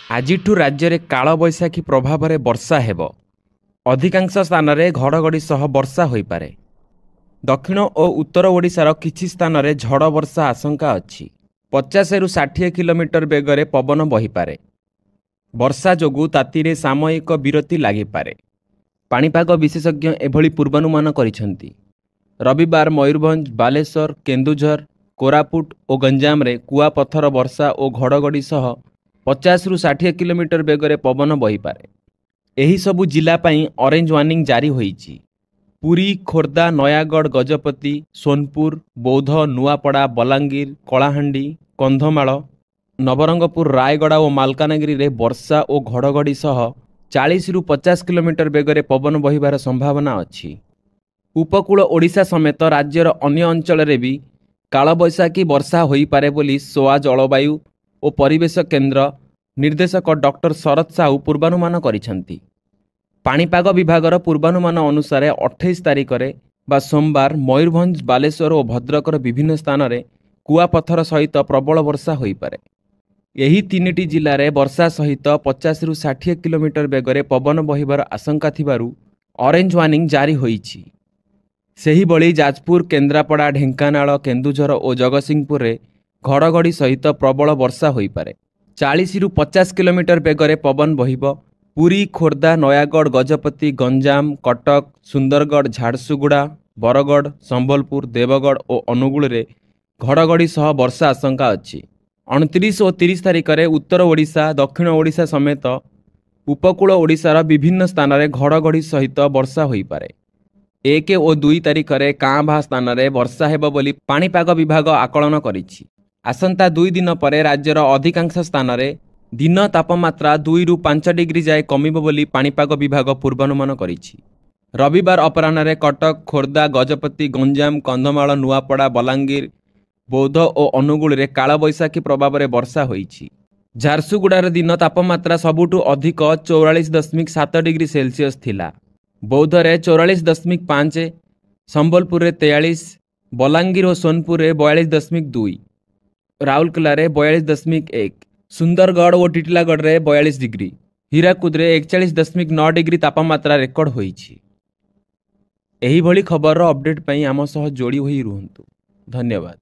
आजिठु राज्य में कालबैशाखी प्रभाव में वर्षा हेब। अधिकांश स्थान में घड़घड़ी सह वर्षा हो पारे। दक्षिण और उत्तर ओडिशार किछि स्थान में झड़ वर्षा आशंका अछि। 50 रु 60 किलोमीटर बेगर पवन बहीपारे। वर्षा जोगु तातीरे सामयिक विरति लागिपारे। पाणीपाग विशेषज्ञ एभली पूर्वानुमान करिसेंती। रविवार मयूरभंज, बालेश्वर, केन्दुझर, कोरापुट और गंजाम रे कुआपथर वर्षा और घड़घड़ी सह 50 रु 60 किलोमीटर बेगर पवन बहीपारे। एही सबु जिला पई ऑरेंज वार्निंग जारी होईची। पुरी, खोर्धा, नयागढ़, गजपति, सोनपुर, बौद्ध, नुआपड़ा, बलांगीर, कलाहांडी, कंधमाल, नवरंगपुर, रायगड़ा और मालकानगिरी रे वर्षा और घड़घड़ी सह 40 रु 50 किलोमीटर बेगर पवन बहिबार संभावना अछि। उपकूल ओडिशा समेत राज्यर अन्य अंचल रे भी कालबैशाखी वर्षा होई पारे बोली सोआ जलवायु और परिवेश केन्द्र निर्देशक डॉक्टर शरद साहू पूर्वानुमान करिसेंती। पाणीपाग विभागर पूर्वानुमान अनुसार 28 तारिख रे बा सोमवार मयूरभंज, बालेश्वर और भद्रकर विभिन्न स्थान में कुआपथर सहित प्रबल वर्षा होई पारे। यही तीनिटी जिले में वर्षा सहित 50 रु 60 किलोमीटर बेगर पवन बहिबार आशंका थिबारु ऑरेंज वार्निंग जारी होईची। सेही बळी जाजपुर, केन्द्रापड़ा, ढेंकानाल, केन्दुझर और जगतसिंहपुर रे घड़घड़ी सहित प्रबल वर्षा होई पारे। 40 रु 50 किलोमीटर बेगर पवन बहिब। पुरी, खोर्धा, नयागढ़, गजपति, गंजाम, कटक, सुंदरगढ़, झारसुगुड़ा, बरगढ़, संबलपुर, देवगढ़ और अनुगुल रे घड़घड़ी सह वर्षा आशंका अछि। 29 और 30 तारिख में उत्तर ओडिशा, दक्षिण ओडिशा समेत उपकूल ओडिशार विभिन्न स्थान में घड़घड़ी सहित वर्षा होई पारे। 1 और 2 तारिख में कां भा स्थान में वर्षा हेब बोली पाणीपाग विभाग आकलन करिछि। आसंता 2 दिन पर राज्यर अधिकांश स्थान में दिन तापमात्रा 2 रु 5 डिग्री जाए कमिब बोली पाणीपाग विभाग पूर्वानुमान करिछि। रविवार अपराह्न में कटक, खोर्धा, गजपति, गंजाम, कंधमाल, नुआपड़ा, बलांगीर, बौद्ध और अनुगुल रे कालबैशाखी प्रभाव में वर्षा होईछि। झारसुगुड़ार दिन तापमात्रा सबुठु अधिक 44.7 डिग्री सेल्सियस थिला। बौद्ध रे 44.5, संबलपुर रे 43, बलांगीर और सोनपुर रे 42.2, राउरकेला रे 42.1, सुंदरगढ़ और टिटिलागढ़ रे 42 डिग्री, हीराकुद रे 41.9 डिग्री तापमात्रा रेकर्ड होईछि। एही भली खबर अपडेट पई आम सह जोड़ी होई रुहंतु। धन्यवाद।